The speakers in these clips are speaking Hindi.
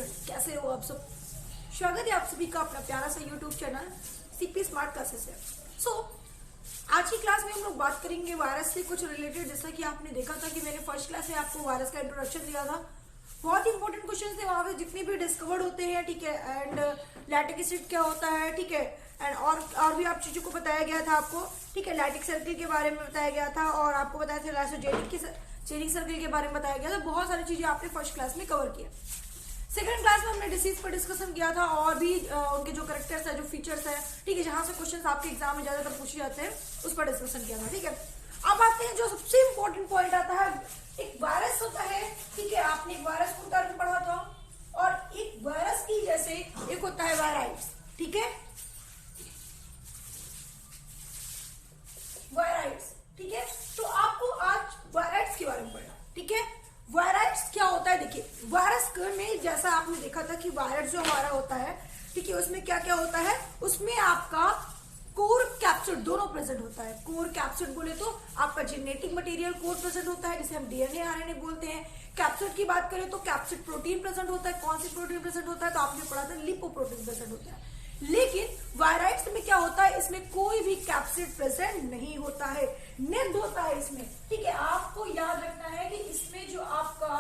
स्टूडेंट, कैसे हो आप सब। स्वागत है आप सभी का अपना प्यारा सा YouTube channel CP smart classes है। आज की क्लास में हम लोग बात करेंगे वायरस से कुछ रिलेटेड। जैसा कि आपने देखा था कि मैंने फर्स्ट क्लास में आपको वायरस का इंट्रोडक्शन दिया था। बहुत इंपॉर्टेंट क्वेश्चन थे वहां पे, जितने भी डिस्कवर्ड होते हैं, ठीक है, एंड लैक्टिक एसिड क्या होता है, ठीक है, एंड और भी आप चीजों को बताया गया था आपको, ठीक है। लैक्टिक सर्किल के बारे में बताया गया था और आपको बताया था लाइसोजेनिक सर्किल के बारे में बताया गया था। बहुत सारी चीजें आपने फर्स्ट क्लास में कवर किया। सेकंड क्लास में हमने डिसीज पर डिस्कशन किया था और भी उनके जो करेक्टर्स है, जो फीचर्स है, ठीक है, जहां से क्वेश्चंस आपके एग्जाम में ज्यादातर पूछे जाते हैं, उस पर डिस्कशन किया था, ठीक है। अब आते हैं जो सबसे इंपॉर्टेंट पॉइंट आता है, एक वायरस होता है, ठीक है। आपने एक वायरस को टर्म पढ़ा था और एक वायरस की जैसे एक होता है वायराइड्स, ठीक है, वायराइड्स, ठीक है। तो आपको आज वायराइड्स के बारे में पढ़ना, ठीक है। वायराइड्स क्या होता है, देखिए, वायरस में जैसा आपने देखा था कि वायरस जो हमारा होता है, ठीक है, उसमें क्या क्या होता है, उसमें आपका कोर कैप्सिड दोनों प्रेजेंट होता है। कोर कैप्सिड बोले तो आपका जेनेटिक मटेरियल कोर प्रेजेंट होता है, जिसे हम डीएनए आरएनए बोलते हैं। कैप्सिड की बात करें तो कैप्सिड प्रोटीन प्रेजेंट होता है। कौन सी प्रोटीन प्रेजेंट होता है, तो आपने पढ़ा था लिपोप्रोटीन प्रेजेंट होता है। लेकिन वायराइड्स में क्या होता है, इसमें कोई भी कैप्सिड प्रेजेंट नहीं होता है, निग्ध होता है इसमें, ठीक है। आपको याद रखना है कि इसमें जो आपका,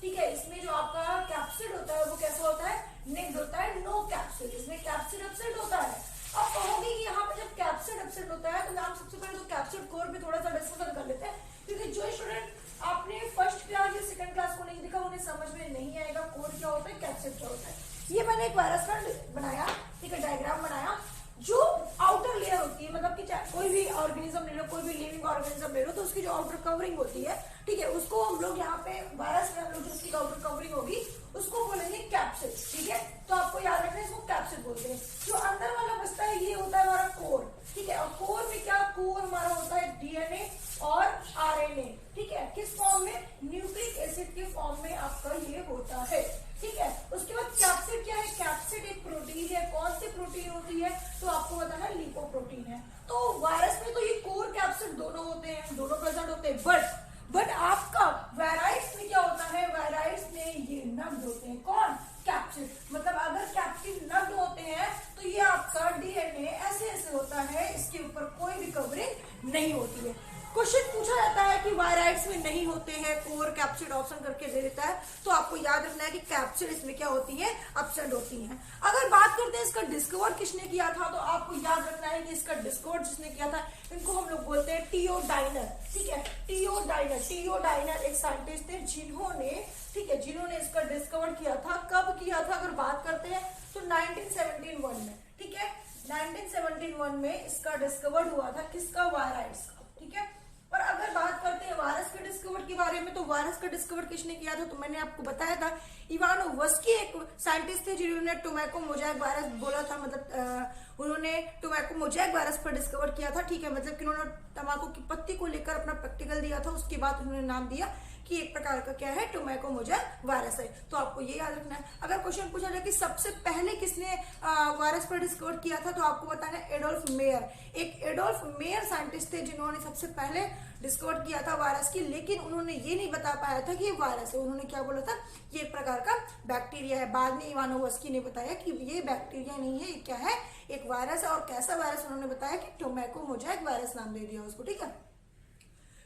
ठीक है, इसमें जो आपका कैप्सिड होता है वो कैसा होता है, निग्ध होता है, नो कैप्सिड। इसमें कैप्सिड एब्सेंट होता है। अब कहोगे कि यहाँ पे जब कैप्सिड एब्सेंट होता है तो हम सबसे पहले तो कैप्सिड कोर पे थोड़ा सा डिस्कशन कर लेते हैं, क्योंकि जो स्टूडेंट आपने फर्स्ट क्लास या सेकंड क्लास को नहीं देखा उन्हें समझ में नहीं आएगा कोर क्या होता है, कैप्सिड क्या होता है। ये मैंने एक वायरस का बनाया, ठीक है, डायग्राम बनाया। जो आउटर लेयर होती है, मतलब कि कोई भी ऑर्गेनिज्म ले लो, कोई भी लिविंग ऑर्गेनिज्म ले लो, तो उसकी जो आउटर कवरिंग होती है, ठीक है, उसको हम लोग यहाँ पे वायरस में हम लोग जो उसकी आउटर कवरिंग होगी उसको बोलेंगे कैप्सिड, ठीक है। तो आपको याद रखना है, इसको कैप्सिड बोलते हैं। जो अंदर वाला बचता है ये होता है हमारा कोर, ठीक है। और कोर में क्या, कोर हमारा होता है डीएनए और आरएनए, ठीक है। किस फॉर्म में, न्यूक्लिक एसिड के फॉर्म में आपका ये होता है, ठीक है। उसके बाद कैप्सिड क्या है, कैप्सिड एक प्रोटीन है। कौन सी प्रोटीन होती है, तो आपको बताना लिपोप्रोटीन है। तो वायरस में तो ये कोर कैप्सिड दोनों होते हैं, दोनों प्रेजेंट होते हैं। बट आपका वायराइड्स में क्या होता है, वायराइड्स में ये नग्न होते हैं। कौन, कैप्सिड। मतलब अगर कैप्सिड नग्न होते हैं तो ये आपका डीएनए ऐसे ऐसे होता है, इसके ऊपर कोई भी कवरिंग नहीं होती है। क्वेश्चन पूछा जाता है कि वायराइड्स में नहीं होते हैं, कोर कैप्सिड ऑप्शन करके दे देता है, तो आपको याद रखना है कि कैप्सिड इसमें क्या होती है, एब्सेंट होती हैं। अगर बात करते हैं इसका डिस्कवर किसने किया था, तो आपको याद रखना है कि इसका डिस्कवर जिसने किया था, इनको हम लोग बोलते हैं टियोडाइनर, ठीक है। टियोडाइनर एक साइंटिस्ट थे जिन्होंने, ठीक है, जिन्होंने इसका डिस्कवर किया था। कब किया था, अगर बात करते हैं तो 1971 में, ठीक है। 1971 में इसका डिस्कवर हुआ था, किसका, वायराइड्स का, ठीक है। और अगर बात करते हैं वायरस के डिस्कवर के बारे में, तो वायरस का डिस्कवर किसने किया था, तो मैंने आपको बताया था इवानोवस्की एक साइंटिस्ट थे जिन्होंने टोबैको मोजैक वायरस बोला था। मतलब उन्होंने टोबैको मोजैक वायरस पर डिस्कवर किया था, ठीक है। मतलब कि उन्होंने तंबाकू की पत्ती को लेकर अपना प्रैक्टिकल दिया था, उसके बाद उन्होंने नाम दिया कि एक प्रकार का क्या है, टोबैको मोजैक वायरस है। तो आपको ये याद रखना है। अगर क्वेश्चन पूछा जाए कि सबसे पहले किसने वायरस पर डिस्कवर किया था, तो आपको बताना है एडोल्फ मेयर। एक एडोल्फ मेयर साइंटिस्ट थे जिन्होंने सबसे पहले डिस्कवर किया था वायरस की, लेकिन उन्होंने ये नहीं बता पाया था कि ये वायरस है। उन्होंने क्या बोला था, ये एक प्रकार का बैक्टीरिया है। बाद में इवानोवस्की ने बताया कि ये बैक्टीरिया नहीं है, ये क्या है, एक वायरस है। और कैसा वायरस, उन्होंने बताया कि टोबैको मोजैक वायरस नाम दे दिया उसको, ठीक है।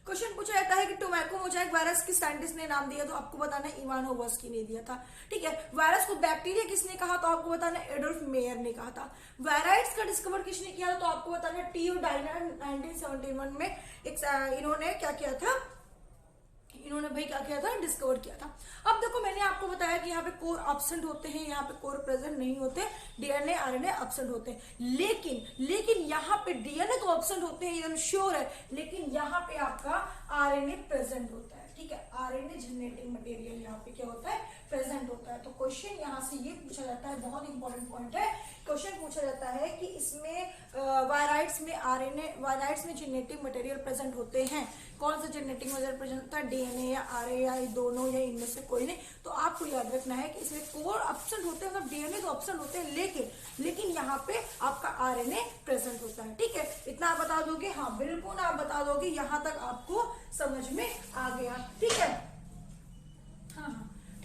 क्वेश्चन पूछा जाता है कि टोबैको मोजैक वायरस किस साइंटिस्ट ने नाम दिया, तो आपको बताना है इवानोवस्की ने दिया था, ठीक है। वायरस को बैक्टीरिया किसने कहा, तो आपको बताना है एडोल्फ मेयर ने कहा था। वायराइड्स का डिस्कवर किसने किया था, तो आपको बताना है टियोडाइनर 1971 में इन्होंने क्या किया था, इन्होंने भाई क्या किया था, डिस्कवर किया था। अब देखो, मैंने आपको बताया कि यहाँ पे कोर एब्सेंट होते हैं, यहाँ पे कोर प्रेजेंट नहीं होते, डीएनए आरएनए एब्सेंट होते हैं। लेकिन यहाँ पे डीएनए तो एब्सेंट होते हैं, ये श्योर है, लेकिन यहाँ पे आपका आरएनए प्रेजेंट होता है, ठीक है। आरएनए जेनेटिक मटेरियल यहाँ पे क्या होता है, प्रेजेंट होता है। तो क्वेश्चन यहाँ से ये पूछा जाता है, बहुत इंपॉर्टेंट पॉइंट है। क्वेश्चन पूछा जाता है कि इसमें वायराइड्स में आरएनए, वायराइड्स में जेनेटिक मटेरियल प्रेजेंट होते हैं। कौन सा जेनेटिक मटेरियल प्रेजेंट होता है, डीएनए या आरएनए या दोनों या इनमें से कोई नहीं। तो आपको याद रखना है कि इसमें कोर एब्सेंट होते हैं, मतलब डीएनए तो एब्सेंट होते हैं, लेकिन यहाँ पे आपका आरएनए प्रेजेंट होता है, ठीक है। इतना आप बता दोगे, हाँ बिल्कुल आप बता दोगे, यहाँ तक आपको समझ में आ गया, ठीक है। हाँ,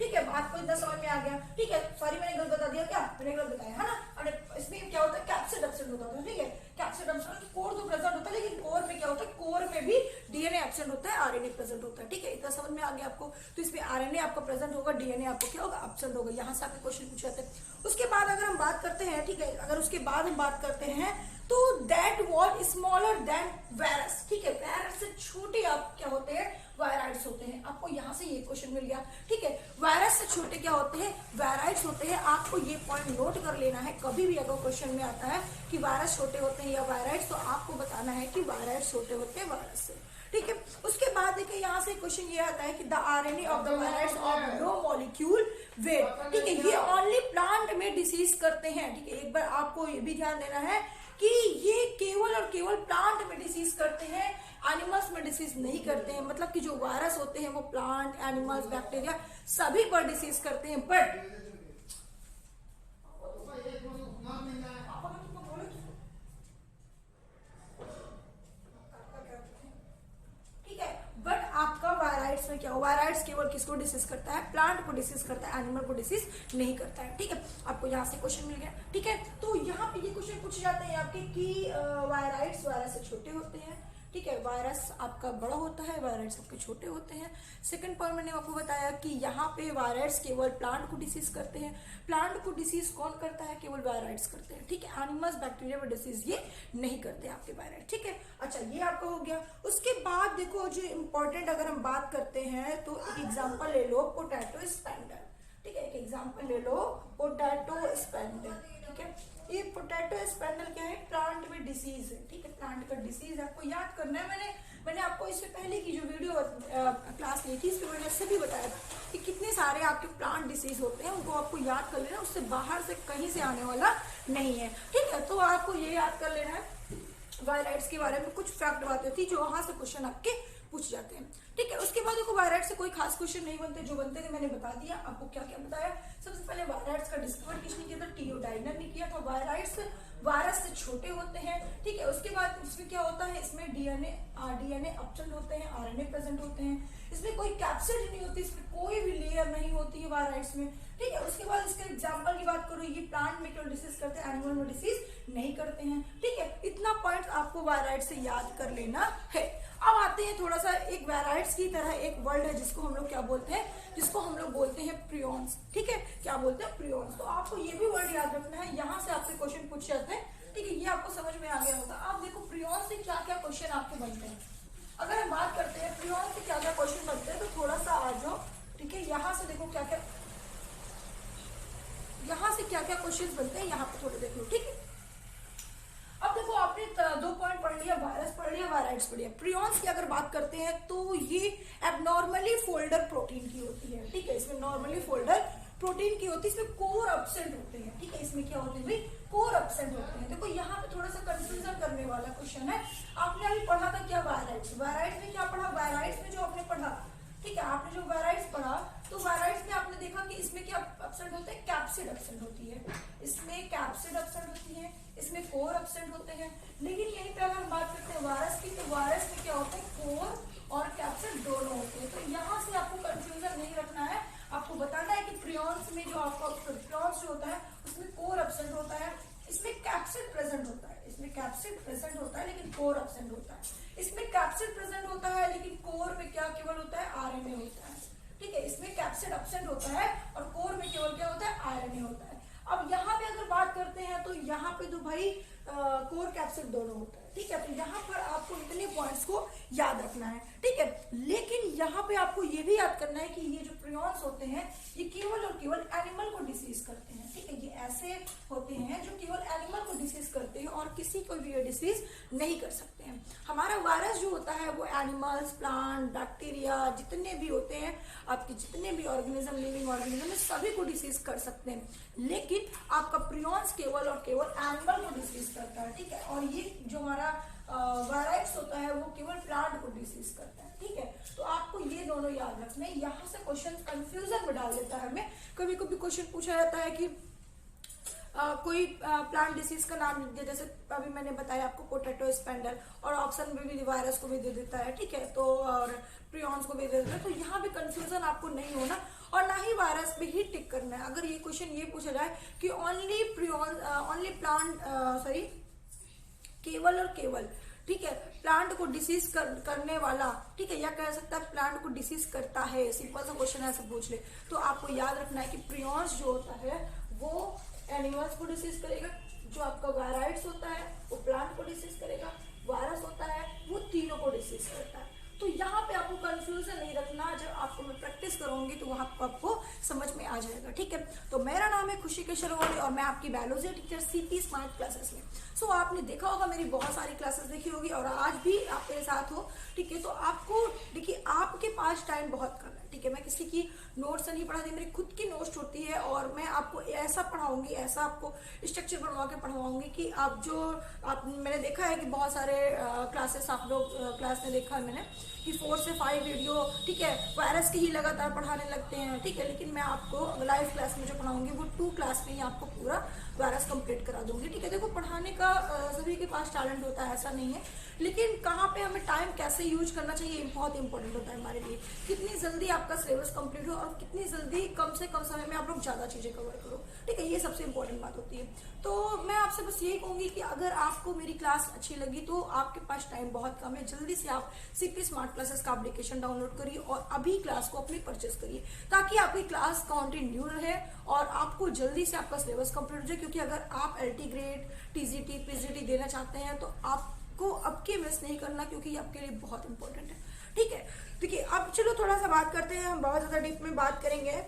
ठीक है, बात को इतना समझ में आ गया। ठीक है, सॉरी मैंने गलत बता दिया क्या, मैंने गलत बताया है ना। और इसमें क्या होता है, कैप्सिड एब्सेंट होता है। ठीक है, कैप्सिड एब्सेंट, कोर तो प्रेजेंट होता है लेकिन कोर में क्या होता है, कोर में भी डीएनए एब्सेंट होता है, आरएनए प्रेजेंट होता है। ठीक है, इतना समझ में आ गया आपको। तो इसमें आरएनए आपका प्रेजेंट होगा, डीएनए आपको क्या होगा, एब्सेंट होगा। यहाँ से आपके क्वेश्चन पूछे जाते हैं। उसके बाद अगर हम बात करते हैं, ठीक है, अगर उसके बाद हम बात करते हैं तो that was smaller than virus. ठीक है, वायरस से छोटे आप क्या होते हैं, वायराइड्स होते हैं। आपको यहाँ से ये क्वेश्चन मिल गया। ठीक है, वायरस से छोटे क्या होते हैं, वायराइड्स होते हैं। आपको ये पॉइंट नोट कर लेना है। कभी भी अगर क्वेश्चन में आता है कि वायरस छोटे होते हैं या वायराइड्स, तो आपको बताना है कि वायराइड्स छोटे होते हैं वायरस से। ठीक है, उसके बाद देखिए यहाँ से क्वेश्चन ये आता है कि the RNA of the viroids of low molecule weight. ठीक है, ये ओनली प्लांट में डिसीज करते हैं। ठीक है, एक बार आपको ये भी ध्यान देना है कि ये केवल और केवल प्लांट में डिसीज करते हैं, एनिमल्स में डिसीज नहीं करते हैं। मतलब कि जो वायरस होते हैं वो प्लांट, एनिमल्स, बैक्टीरिया सभी पर डिसीज करते हैं। बट आपका वायराइड्स में क्या हो, वायराइड्स केवल किसको डिसीज करता है, प्लांट को डिसीज करता है, एनिमल को डिसीज नहीं करता है। ठीक है, आपको यहाँ से क्वेश्चन मिल गया। ठीक है, तो यहाँ पे ये क्वेश्चन पूछे जाते हैं आपके कि वायराइड्स वायरस से छोटे होते हैं। ठीक है, वायरस आपका बड़ा होता है, वायराइड्स आपके छोटे होते हैं। सेकंड पॉइंट मैंने आपको बताया कि यहाँ पे वायराइड्स केवल प्लांट को डिसीज करते हैं। प्लांट को डिसीज कौन करता है, केवल वायराइड्स करते हैं। ठीक है, एनिमल्स, बैक्टीरिया में डिसीज ये नहीं करते आपके वायराइड। ठीक है, अच्छा ये आपका हो गया। उसके बाद देखो जो इम्पोर्टेंट अगर हम बात करते हैं तो एक एग्जाम्पल ले लो, पोटैटो स्पैंडल। ठीक है, एक एग्जाम्पल ले लो, पोटैटो स्पैंडल। ठीक है, ये पोटैटो स्पैंडल क्या है, प्लांट में डिसीज है। ठीक है, प्लांट का डिसीज आपको याद करना है। मैंने आपको इससे पहले की जो वीडियो क्लास ली थी, इसमें मैंने इससे भी बताया था कि कितने सारे आपके प्लांट डिसीज होते हैं, उनको आपको याद कर लेना। उससे बाहर से कहीं से आने वाला नहीं है। ठीक है, तो आपको ये याद कर लेना है। वायराइड्स के बारे में कुछ फैक्ट बातें थी जो वहां से क्वेश्चन आपके पूछ जाते हैं। ठीक है, उसके बाद देखो वायराइड से कोई खास क्वेश्चन नहीं बनते, जो बनते थे मैंने बता दिया आपको। क्या क्या बताया, सबसे पहले वायराइड्स का डिस्कवर किसने किया था, टीओडाइनर ने किया था। वायराइड्स वायरस से छोटे होते हैं। ठीक है, उसके बाद इसमें क्या होता है, इसमें डीएनए एब्सेंट होते हैं, आरएनए प्रेजेंट होते हैं। इसमें कोई कैप्सिड नहीं होती, इसमें कोई भी लेयर नहीं होती है वायराइड्स में। ठीक है, उसके बाद इसके एग्जांपल की बात करो, ये प्लांट में केवल डिसीज करते हैं, एनिमल में डिसीज नहीं करते हैं। ठीक है, इतना पॉइंट आपको वायराइड से याद कर लेना है। अब आते हैं थोड़ा सा एक वायराइड्स की तरह एक वर्ड है जिसको हम लोग क्या बोलते हैं, जिसको हम लोग बोलते हैं प्रियॉन्स। ठीक है, क्या बोलते हैं, प्रियॉन्स। तो आपको ये भी वर्ड याद रखना है, यहाँ से आपके क्वेश्चन पूछ जाते हैं। ठीक है, ये आपको समझ में आ गया होगा। आप देखो प्रियॉन्स से क्या क्या क्वेश्चन आपके बनते हैं। अगर हम बात करते हैं प्रियॉन्स से क्या क्या क्वेश्चन बनते हैं, तो थोड़ा सा आ जाओ। ठीक है, यहाँ से देखो क्या क्या, यहाँ से क्या क्या क्वेश्चन बनते हैं, यहाँ पे थोड़े देख लो। ठीक है, अब देखो आपने दो पॉइंट पढ़ लिया, वायरस पढ़ लिया, वायराइड्स पढ़ लिया। प्रियॉन्स की अगर बात करते हैं तो ये एबनॉर्मली फोल्डर प्रोटीन की होती है। ठीक है, इसमें नॉर्मली फोल्डर प्रोटीन की होती है, इसमें कोर एब्सेंट होते हैं। ठीक है, इसमें क्या होते हैं भाई, कोर एब्सेंट होते हैं। देखो यहाँ पे थोड़ा सा कंफ्यूजन करने वाला क्वेश्चन है। आपने अभी पढ़ा था क्या, वायराइड्स। वायराइड्स में क्या पढ़ा, वायराइड्स में जो आपने पढ़ा, ठीक है, आपने जो वायराइड्स पढ़ा तो वायराइड्स में आपने देखा कि इसमें क्या एब्सेंट होते हैं, कैप्सिड एब्सेंट होती है। इसमें कैप्सिड एब्सेंट होती है, इसमें कोर एब्सेंट होते हैं। लेकिन यहीं पे अगर हम बात करते हैं वायरस की, तो वायरस में क्या होता है, कोर और कैप्सिड दोनों होते हैं। तो यहाँ से आपको कंफ्यूजन नहीं रखना है, आपको बताना है कि प्रियॉन्स में जो आपका प्रियॉन्स जो होता है उसमें कोर एब्सेंट होता है, इसमें कैप्सिड प्रेजेंट होता है। इसमें कैप्सिड प्रेजेंट होता है लेकिन कोर एब्सेंट होता है। इसमें कैप्सिड प्रेजेंट होता है लेकिन कोर में क्या केवल होता है, आरएनए होता है। ठीक है, इसमें कैप्सिड एब्सेंट होता है और कोर में केवल क्या होता है, आरएनए होता है। अब यहाँ पे अगर बात करते हैं तो यहाँ पे तो भाई कोर कैप्सिड दोनों होता है। ठीक है, तो यहाँ पर आपको इतने पॉइंट्स को याद रखना है। ठीक है, लेकिन यहाँ पे आपको ये भी याद करना है कि ये जो प्रियॉन्स होते हैं ये केवल और केवल एनिमल को डिसीज करते हैं। ठीक है, ये ऐसे होते हैं जो केवल एनिमल को डिसीज करते हैं और किसी को भी ये डिसीज नहीं कर सकते हैं। हमारा वायरस जो होता है वो एनिमल्स, प्लांट, बैक्टीरिया जितने भी होते हैं, आपके जितने भी ऑर्गेनिज्म, लिविंग ऑर्गेनिज्म, सभी को डिसीज कर सकते हैं। लेकिन आपका प्रियॉन्स केवल और केवल एनिमल को डिसीज करता है। ठीक है, और ये जो हमारा वायराइड्स होता है वो केवल प्लांट को डिसीज करता है। ठीक है, तो आपको ये दोनों याद रखना है। यहाँ से क्वेश्चन कंफ्यूजन में डाल देता है हमें। कभी कभी क्वेश्चन पूछा जाता है कि कोई प्लांट डिसीज का नाम लिख दे, जैसे अभी मैंने बताया आपको पोटैटो स्पैंडल, और ऑप्शन में भी वायरस को भी दे देता है। ठीक है, तो और प्रियॉन्स को भी दे देता है। तो यहाँ भी कंफ्यूजन आपको नहीं होना। और ना ही वायरस पे ही टिक करना है। अगर ये क्वेश्चन ये पूछा जाए कि ओनली प्लांट केवल और केवल, ठीक है, प्लांट को डिसीज करने वाला, ठीक है, या कह सकता है प्लांट को डिसीज करता है, सिंपल सा क्वेश्चन ऐसे पूछ ले तो आपको याद रखना है कि प्रियॉन्स जो होता है वो एनिमल्स को डिसीज करेगा, जो आपका वायराइड्स होता है वो प्लांट को डिसीज करेगा, वायरस होता है वो तीनों को डिसीज करता है। तो यहाँ पे आपको कंफ्यूजन नहीं रखना, जब आपको मैं प्रैक्टिस करूंगी तो वहां आपको समझ में आ जाएगा, ठीक है। तो मेरा नाम है खुशी केशरवानी और मैं आपकी biology teacher CP smart classes में। सो आपने देखा होगा मेरी बहुत सारी क्लासेस देखी होगी और आज भी आप मेरे साथ हो, ठीक है। तो आपको देखिए आपके पास टाइम बहुत कम है, ठीक है। मैं किसी की नोट्स नहीं पढ़ाती, मेरी खुद की नोट्स होती है और मैं आपको ऐसा पढ़ाऊंगी, ऐसा आपको स्ट्रक्चर बनवा के पढ़वाऊंगी कि मैंने देखा है कि बहुत सारे क्लासेस आप लोग क्लास में देखा है मैंने कि 4 से 5 वीडियो, ठीक है, वायरस के ही लगातार पढ़ाने लगते हैं, ठीक है। लेकिन मैं आपको लाइव क्लास में जो पढ़ाऊंगी वो 2 क्लास में ही आपको पूरा वायरस कंप्लीट करा दूंगी, ठीक है। देखो पढ़ाने का सभी के पास टैलेंट होता है, ऐसा नहीं है, लेकिन कहाँ पे हमें टाइम कैसे यूज करना चाहिए बहुत इंपॉर्टेंट होता है हमारे लिए। कितनी जल्दी आपका सिलेबस कंप्लीट हो और कितनी जल्दी कम से कम समय में आप लोग ज्यादा चीजें कवर करो, ठीक है, ये सबसे इंपॉर्टेंट बात होती है। तो मैं आपसे बस यही कहूंगी कि अगर आपको मेरी क्लास अच्छी लगी तो आपके पास टाइम बहुत कम है, जल्दी से आप सीपी स्मार्ट क्लासेस का एप्लीकेशन डाउनलोड करिए और अभी क्लास को अपनी परचेस करिए ताकि आपकी क्लास कंटिन्यू रहे और आपको जल्दी से आपका सिलेबस कंप्लीट हो जाए। क्योंकि अगर आप एलटी ग्रेड, टीजीटी, पीजीटी देना चाहते हैं तो आपको अब के मिस नहीं करना, क्योंकि ये आपके लिए बहुत इंपॉर्टेंट है, ठीक है। देखिए अब चलो थोड़ा सा बात करते हैं, हम बहुत ज्यादा डीप में बात करेंगे,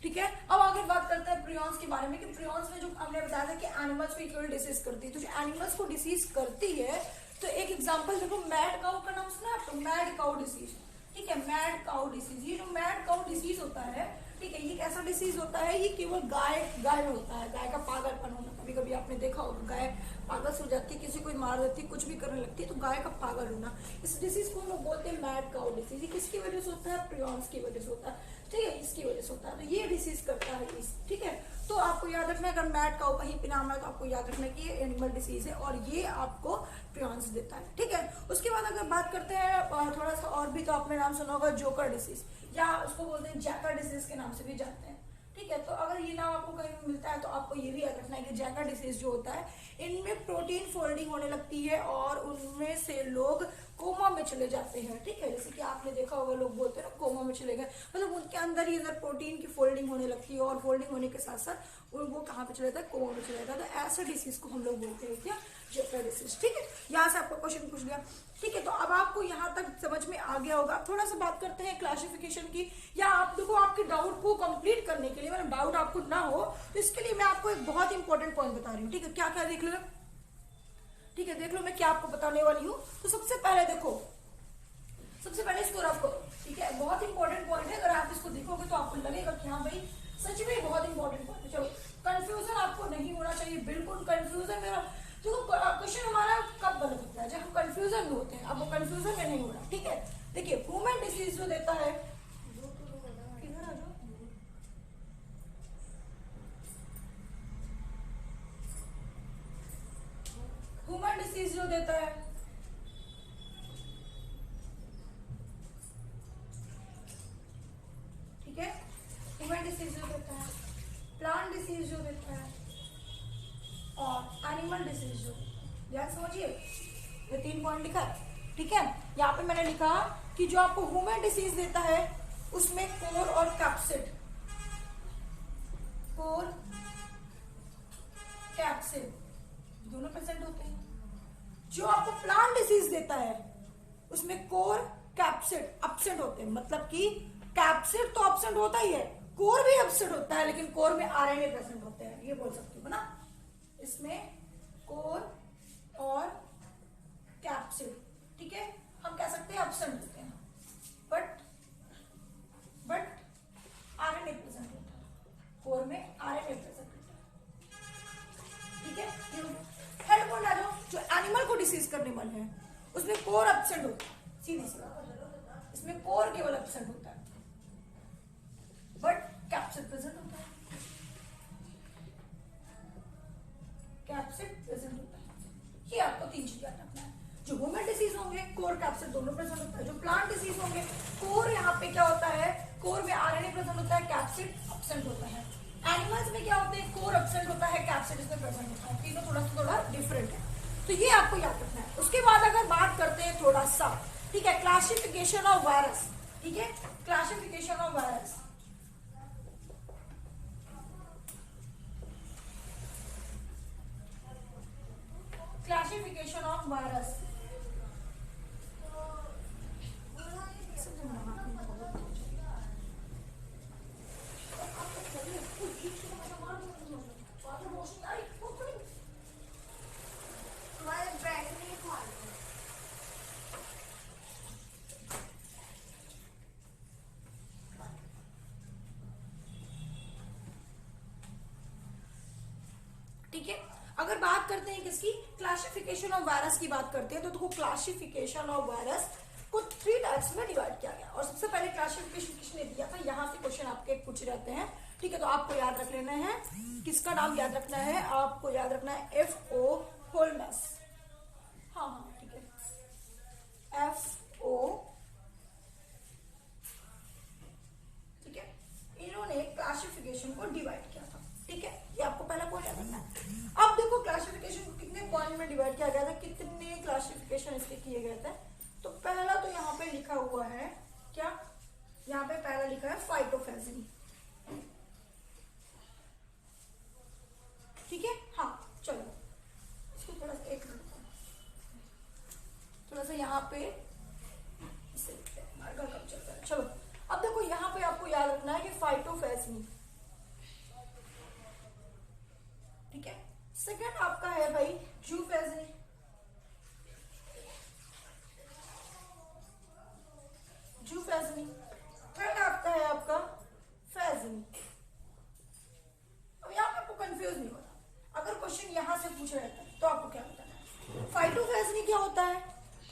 ठीक है। अब आगे बात करते हैं प्रियॉन्स के बारे में कि प्रियॉन्स में जो हमने बताया था कि एनिमल्स को इक्वल डिसीज करती है, तो जो एनिमल्स को डिसीज करती है तो एक एग्जांपल देखो, मैड काउ का नाम सुना आपको, मैड काउ डिसीज, ठीक है, मैड काउ डिसीज। ये जो मैड काउ डिसीज होता है, ठीक है, ये कैसा डिसीज होता है, ये केवल गाय में होता है, गाय का पागलपन होना। कभी कभी आपने देखा होगा गाय पागल हो जाती है, किसी को मार देती है, कुछ भी करने लगती है, तो गाय का पागल होना, इस डिसीज को हम लोग बोलते हैं मैड काउ डिसीज। ये किसकी वजह से होता है, प्रियॉन्स की वजह से होता है, ठीक है, इसकी वजह से होता है, तो ये डिसीज करता है इस, ठीक है। तो आपको याद रखना है अगर मैड काउ कहीं पे नाम है तो आपको याद रखना है कि ये एनिमल डिसीज है और ये आपको प्रियॉन्स देता है, ठीक है। उसके बाद अगर बात करते हैं थोड़ा सा और भी, तो आपने नाम सुना होगा जोकर डिसीज, या उसको बोलते हैं जैकर डिसीज के नाम से भी जानते हैं, ठीक है। तो अगर ये नाम आपको कहीं मिलता है तो आपको ये भी याद रखना है कि जैकर डिसीज जो होता है इनमें प्रोटीन फोल्डिंग होने लगती है और उनमें से लोग कोमा में चले जाते हैं, ठीक है। जैसे कि आपने देखा होगा लोग बोलते हैं ना कोमा में चले गए, मतलब उनके अंदर ही इधर प्रोटीन की फोल्डिंग होने लगती है और फोल्डिंग होने के साथ साथ वो कहाँ पे चले जाता है, कोमा में चले जाता है। तो ऐसे डिसीज को हम लोग बोलते हैं क्या, जेकर डिसीज, ठीक है। यहाँ से आपको क्वेश्चन पूछ लिया, ठीक है। तो अब आपको यहाँ तक समझ में आ गया होगा। थोड़ा सा बात करते हैं क्लासिफिकेशन की, या आप देखो आपके डाउट को कंप्लीट करने के लिए, मतलब डाउट आपको ना हो तो इसके लिए मैं आपको एक बहुत इंपॉर्टेंट पॉइंट बता रही हूँ, ठीक है। क्या क्या देख लो, ठीक है, देख लो मैं क्या आपको बताने वाली हूँ। तो सबसे पहले देखो, सबसे पहले इसको रफ करो, ठीक है, बहुत इंपॉर्टेंट पॉइंट है। अगर आप इसको देखोगे तो आपको लगेगा कि हाँ भाई सच में बहुत इंपॉर्टेंट पॉइंट है। चलो, कंफ्यूजन आपको नहीं होना चाहिए, बिल्कुल कंफ्यूजन मेरा देखो क्वेश्चन हमारा कब गलत होता है, जब हम कंफ्यूजन में होते हैं। अब वो कंफ्यूजन में नहीं हो रहा, ठीक है। देखिए ह्यूमन डिसीज जो देता है, किधर आ जाओ, ह्यूमन डिसीज जो देता है, ठीक है, ह्यूमन डिसीज जो देता है, प्लांट डिसीज जो देता है और एनिमल डिसीज जो, ध्यान समझिए, ये 3 पॉइंट लिखा है, ठीक है। यहाँ पे मैंने लिखा कि जो आपको ह्यूमन डिसीज देता है उसमें कोर और कैप्सिड, कोर कैप्सिड दोनों प्रेजेंट होते हैं। जो आपको प्लांट डिसीज देता है उसमें कोर कैप्सिड एब्सेंट होते हैं, मतलब कि कैप्सिड तो एब्सेंट होता ही है, कोर भी एब्सेंट होता है, लेकिन कोर में आरएनए प्रेजेंट होते हैं, ये बोल सकती हूँ ना। इसमें कोर और कैप्सिड, ठीक है, हम कह सकते हैं एब्सेंट होते हैं, बट आरएनए प्रेजेंट होता है, कोर में आरएनए प्रेजेंट होता है, ठीक है। हेड पॉइंट आ जाओ, जो एनिमल को डिसीज करने वाले हैं उसमें कोर एब्सेंट होता है, सीधी सी बात, इसमें कोर केवल एब्सेंट होता है बट कैप्सिड प्रेजेंट होता है, कैप्सिड प्रेजेंट होता है। ये आपको 3 चीज याद रखना है। जो ह्यूमन डिसीज होंगे कोर कैप्सिड दोनों प्रेजेंट होता है, जो प्लांट डिसीज होंगे कोर यहाँ पे क्या होता है, कोर में आरएनए प्रेजेंट होता है, कैप्सिड एब्सेंट होता है। एनिमल्स में क्या होते हैं, कोर एब्सेंट होता है, कैप्सिड इसमें प्रेजेंट होता है। तीनों थोड़ा डिफरेंट है, तो ये आपको याद रखना है। उसके बाद अगर बात करते हैं थोड़ा सा, ठीक है, क्लासिफिकेशन ऑफ वायरस, ठीक है, classification of virus. Classification of virus, ठीक है। अगर बात करते हैं किसकी, क्लासिफिकेशन ऑफ वायरस की बात करते हैं, तो देखो क्लासिफिकेशन ऑफ वायरस को 3 टाइप्स में डिवाइड किया गया। और सबसे पहले क्लासिफिकेशन किसने दिया था, यहाँ से क्वेश्चन आपके पूछ रहते हैं, ठीक है। तो आपको याद रख लेना है, किसका नाम याद रखना है, आपको याद रखना है FO होल्मस। हाँ हाँ ठीक है, FO, ठीक है। इन्होंने क्लासिफिकेशन को डिवाइड किया था, ठीक है। ये आपको पहला पॉइंट याद रखना है। अब देखो क्लासिफिकेशन को कितने पॉइंट में डिवाइड किया गया था, कितने क्लासिफिकेशन इसके किए गए थे। तो पहला तो यहाँ पे लिखा हुआ है क्या, यहाँ पे पहला लिखा है फाइटोफैजिनी, ठीक है। हाँ चलो इसको थोड़ा सा एक थोड़ा सा यहाँ पे कम चलता है। चलो अब देखो यहाँ पे आपको याद रखना है कि फाइटोफैजिनी, ठीक है। सेकंड आपका है भाई जूफैजिनी, जूफैजिनी। थर्ड आपका है आपका फैजिनी। अब यहाँ पे आपको कंफ्यूज नहीं होना, अगर क्वेश्चन यहाँ से पूछा जाता है तो आपको क्या बताना है। फाइटोफैजिनी क्या होता है,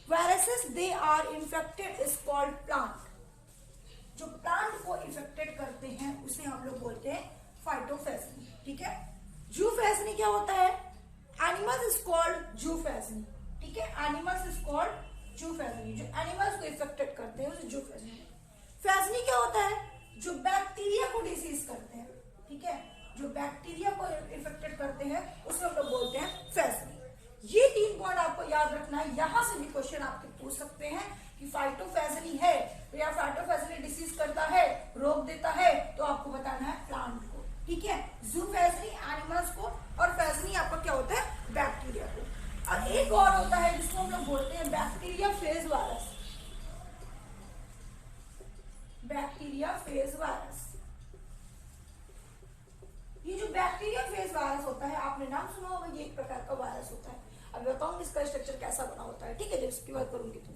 viruses they are infected is called plant, जो प्लांट को इन्फेक्टेड करते हैं उसे हम लोग बोलते हैं फाइटोफैजिनी, ठीक है। जूफैजिनी क्या होता है, एनिमल्स इज कॉल्ड जूफैजिनी, ठीक है। एनिमल्स इज कॉल्ड जूफैजिनी, जो एनिमल्स को इन्फेक्टेड करते हैं उसे जूफैजिनी। फैजिनी क्या होता है, जो बैक्टीरिया को डिसीज करते हैं, ठीक है, जो बैक्टीरिया को इन्फेक्टेड करते हैं उसे हम लोग बोलते हैं फैजिनी। ये 3 पॉइंट आपको याद रखना है। यहां से भी क्वेश्चन आपके पूछ सकते हैं कि फाइटोफैजिनी है तो या फाइटोफैजिनी डिसीज करता है, रोक देता है, तो आपको बताना है प्लांट को, ठीक है। जूफैजिनी एनिमल्स को और फैजिनी आपका क्या होता है, बैक्टीरिया को। और एक और होता है जिसको हम लोग बोलते हैं bacteria phase virus, bacteria phase virus. ये जो बैक्टीरिया फेज वायरस होता है, आपने नाम सुना होगा, ये एक प्रकार का वायरस होता है। अब बताऊंगी इसका स्ट्रक्चर कैसा बना होता है, ठीक है, जब इसकी बात करूंगी तो।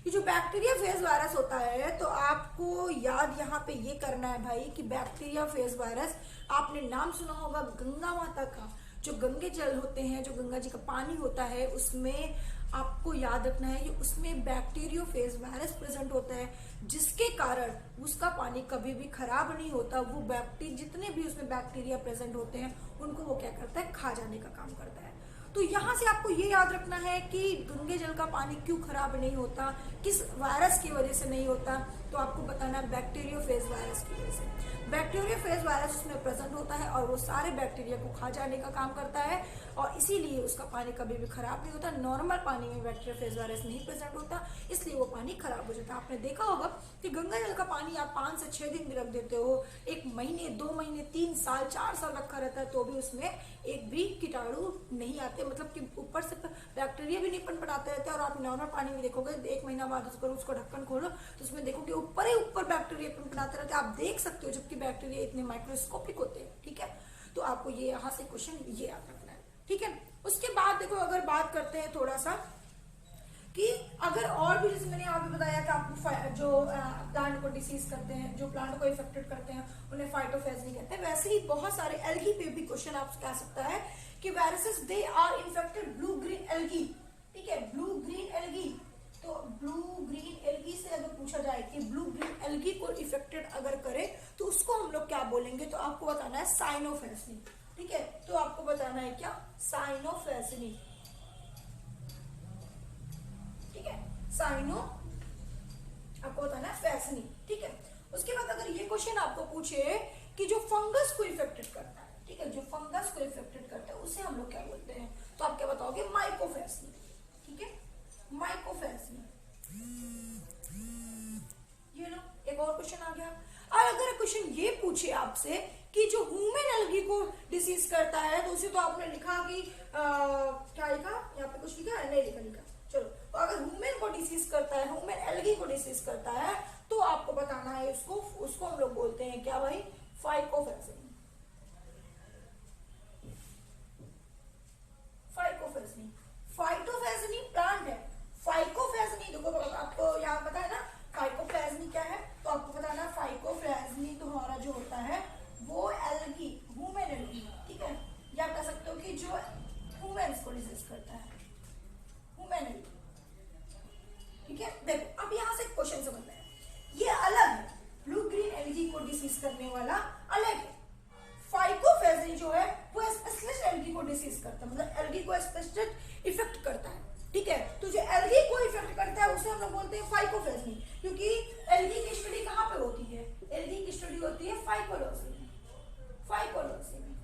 ये जो बैक्टीरिया फेज वायरस होता है, तो आपको याद यहाँ पे ये करना है भाई कि बैक्टीरिया फेज वायरस, आपने नाम सुना होगा गंगा माता का, जो गंगे जल होते हैं, जो गंगा जी का पानी होता है, उसमें आपको याद रखना है कि उसमें बैक्टीरियोफेज वायरस प्रेजेंट होता है, जिसके कारण उसका पानी कभी भी खराब नहीं होता। वो बैक्टीरिया, जितने भी उसमें बैक्टीरिया प्रेजेंट होते हैं, उनको वो क्या करता है, खा जाने का काम करता है। तो यहाँ से आपको ये याद रखना है कि गंगे जल का पानी क्यों खराब नहीं होता, किस वायरस की वजह से नहीं होता, तो आपको बताना है बैक्टीरियोफेज वायरस की वजह से। बैक्टीरियोफेज वायरस उसमें प्रेजेंट होता है और वो सारे बैक्टीरिया को खा जाने का काम करता है, और इसीलिए उसका पानी कभी भी खराब नहीं होता। नॉर्मल पानी में बैक्टीरियोफेज वायरस नहीं प्रेजेंट होता, इसलिए वो पानी खराब हो जाता है। आपने देखा होगा कि गंगा जल का पानी आप 5 से 6 दिन भी रख देते हो, 1 महीने, 2 महीने, 3 साल, 4 साल रखा रहता है, तो भी उसमें एक भी कीटाणु नहीं आते, मतलब कि ऊपर से बैक्टीरिया भी नहीं पनपनाते रहते हैं। और आप नॉर्मल पानी में देखोगे 1 महीना बाद उसको ढक्कन खोलो तो उसमें देखोगे ऊपर ही ऊपर बैक्टीरिया पनपनाते रहते हैं, आप देख सकते हो, जबकि बैक्टीरिया इतने माइक्रोस्कोपिक होते हैं, ठीक है। तो आपको ये यहाँ से क्वेश्चन ये याद रखना है, ठीक है। उसके बाद देखो, अगर बात करते हैं थोड़ा सा कि अगर और भी, जैसे मैंने अभी बताया कि आपको जो प्लांट को डिसीज करते हैं, जो प्लांट को इफेक्टेड करते हैं, उन्हें फाइटोफैजिनी कहते हैं। वैसे ही बहुत सारे एल्गी पे भी क्वेश्चन आपसे कह सकता है कि viruses they are infected blue green algae, ठीक है, ब्लू ग्रीन एल्गी। तो ब्लू ग्रीन एल्गी से अगर पूछा जाए कि ब्लू ग्रीन एल्गी को इफेक्टेड अगर करे तो उसको हम लोग क्या बोलेंगे, तो आपको बताना है साइनोफैजिनी, ठीक है। तो आपको बताना है क्या, साइनोफैजिनी, ठीक है, साइनो आपको बताना है फैजिनी, ठीक है। उसके बाद अगर ये क्वेश्चन आपको पूछे कि जो फंगस को इफेक्टेड करता है, ठीक है, जो फंगस को इफेक्टेड करता है उसे हम लोग क्या बोलते हैं, तो आप क्या बताओगे, माइकोफेसिन, ठीक है, माइकोफेसिन। ये लो एक और क्वेश्चन आ गया। और अगर क्वेश्चन ये पूछे आपसे कि जो ह्यूमन एल्गी को डिसीज करता है, तो उसे तो आपने लिखा कि क्या लिखा, यहाँ पे कुछ लिखा है, नहीं लिखा। चलो, तो अगर ह्यूमन को डिसीज करता है, ह्यूमन एल्गी को डिसीज करता है, तो आपको बताना है उसको हम लोग बोलते हैं क्या भाई, फाइकोफेसिन। फाइकोफेसिन, फाइटोफेसिनी प्लांट है, फाइकोफेसिनी देखो आपको यहाँ पता है ना, फाइकोफेसिनी क्या है, तो आपको बताना फाइकोफेसिनी तुम्हारा जो होता है वो एल्गी, ह्यूमन एल्गी, ठीक है, या कह सकते हो कि जो ह्यूमन्स को डिसीज करता है, ह्यूमन एल्गी, ठीक है। देखो अब यहाँ से क्वेश्चन समझना है, ये अलग है, ब्लू ग्रीन एल्गी को डिसीज करने वाला अलग है, फाइकोफेसिन जो है वो स्पेशलिस्ट एल्गी को डिसीज करता है, मतलब एल्गी को स्पेशलिस्ट इफेक्ट करता है, ठीक है। तो जो एल्गी को इफेक्ट करता है उसे हम लोग बोलते हैं फाइकोफेसिन, क्योंकि एल्गी की स्टडी कहाँ पे होती है, एल्गी की स्टडी होती है फाइकोलॉजी में, फाइकोलॉजी में,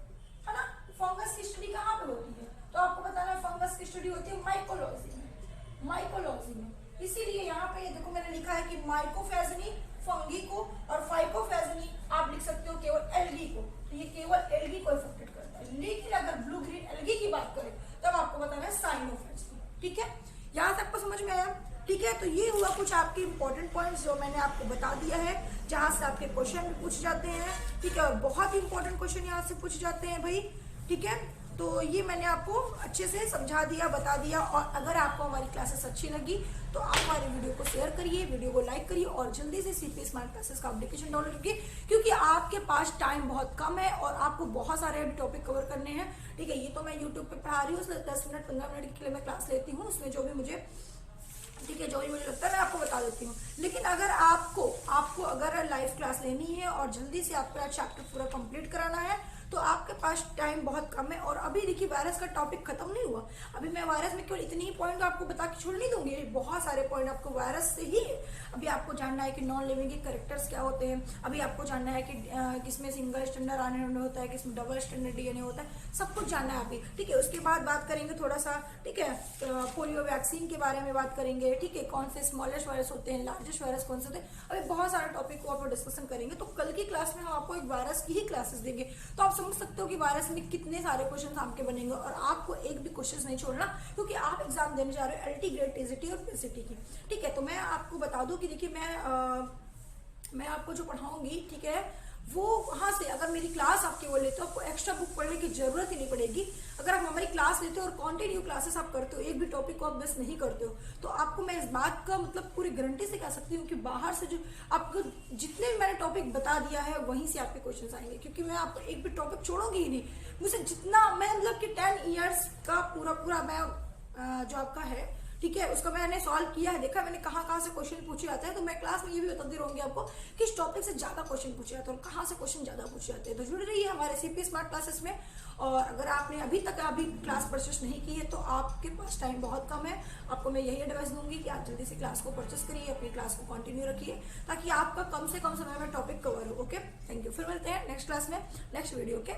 है ना। फंगस की स्टडी कहाँ पे होती है, तो आपको बताना फंगस की स्टडी होती है माइकोलॉजी में, माइकोलॉजी में। इसीलिए यहाँ पे देखो मैंने लिखा है कि माइकोफेसिनी फंगी को और फाइकोफेसिनी आप लिख सकते हो केवल एल्गी को, तो ये केवल एल्गी को इफेक्टेड करता है। लेकिन अगर ब्लू ग्रीन एल्गी की बात करें तब आपको बताना है साइनोफेसिनी, ठीक है। यहाँ तक को समझ में आया, ठीक है। तो ये हुआ कुछ आपके इंपॉर्टेंट पॉइंट्स जो मैंने आपको बता दिया है, जहां से आपके क्वेश्चन भी पूछ जाते हैं, ठीक है, और बहुत इंपॉर्टेंट क्वेश्चन यहाँ से पूछ जाते हैं भाई, ठीक है। तो ये मैंने आपको अच्छे से समझा दिया, बता दिया। और अगर आपको हमारी क्लासेस अच्छी लगी तो आप हमारे वीडियो को शेयर करिए, वीडियो को लाइक करिए और जल्दी से सीपी स्मार्ट क्लासेस का एप्लीकेशन डाउनलोड कीजिए, क्योंकि आपके पास टाइम बहुत कम है और आपको बहुत सारे टॉपिक कवर करने हैं, ठीक है। ये तो मैं यूट्यूब पे पढ़ा रही हूँ, 10 मिनट 15 मिनट के लिए मैं क्लास लेती हूँ, उसमें जो भी मुझे, ठीक है, जो भी मुझे लगता है मैं आपको बता देती हूँ। लेकिन अगर आपको अगर लाइव क्लास लेनी है और जल्दी से आपका चैप्टर पूरा कंप्लीट कराना है तो आपके पास टाइम बहुत कम है। और अभी देखिए वायरस का टॉपिक खत्म नहीं हुआ, अभी मैं वायरस में केवल इतनी ही पॉइंट आपको बता के छोड़ नहीं दूंगी, बहुत सारे पॉइंट आपको वायरस से ही। अभी आपको जानना है कि नॉन लिविंग के कैरेक्टर्स क्या होते हैं, अभी आपको जानना है कि किसमें सिंगल स्टैंडर्ड आरएनए होता है, किसमें डबल स्टैंडर्ड डीएनए होता है, सब कुछ जानना है अभी, ठीक है। उसके बाद बात करेंगे थोड़ा सा, ठीक है, पोलियो वैक्सीन के बारे में बात करेंगे, ठीक है, कौन से स्मॉलेस्ट वायरस होते हैं, लार्जेस्ट वायरस कौन से होते हैं, अभी बहुत सारे टॉपिक को आप डिस्कशन करेंगे। तो कल की क्लास में हम आपको एक वायरस की ही क्लासेस देंगे, तो आप समझ सकते हो कि वायरस में कितने सारे क्वेश्चन आपके बनेंगे। और आपको एक भी क्वेश्चन नहीं छोड़ना, क्योंकि आप एग्जाम देने जा रहे हो एलटी ग्रेड, टीजीटी और पीसीटी की, ठीक है। तो मैं आपको बता दूं कि देखिए मैं आपको जो पढ़ाऊंगी, ठीक है, वो वहां से अगर मेरी क्लास आपके वो लेते हो आपको एक्स्ट्रा बुक पढ़ने की जरूरत ही नहीं पड़ेगी। अगर आप हमारी क्लास लेते हो और कंटिन्यू क्लासेस आप करते हो, एक भी टॉपिक को आप मिस नहीं करते हो, तो आपको मैं इस बात का मतलब पूरी गारंटी से कह सकती हूँ कि बाहर से जो आपको जितने भी मैंने टॉपिक बता दिया है वहीं से आपके क्वेश्चन आएंगे, क्योंकि मैं आपको एक भी टॉपिक छोड़ूंगी ही नहीं। मुझे जितना मैं मतलब कि 10 ईयर्स का पूरा मैं जो आपका है, ठीक है, उसका मैंने सॉल्व किया है, देखा मैंने कहाँ से क्वेश्चन पूछे जाते हैं। तो मैं क्लास में ये भी बताती रहूंगी आपको किस टॉपिक से ज्यादा क्वेश्चन पूछे जाते हैं और कहाँ से क्वेश्चन ज्यादा पूछे जाते हैं। तो जुड़ रही है हमारे सीपी स्मार्ट क्लासेस में। और अगर आपने अभी तक क्लास परचेस नहीं की है तो आपके पास टाइम बहुत कम है, आपको मैं यही एडवाइस दूंगी कि आप जल्दी से क्लास को परचेस करिए, अपनी क्लास को कंटिन्यू रखिए, ताकि आपका कम से कम समय में टॉपिक कवर हो। Okay, thank you. फिर मिलते हैं नेक्स्ट क्लास में, नेक्स्ट वीडियो के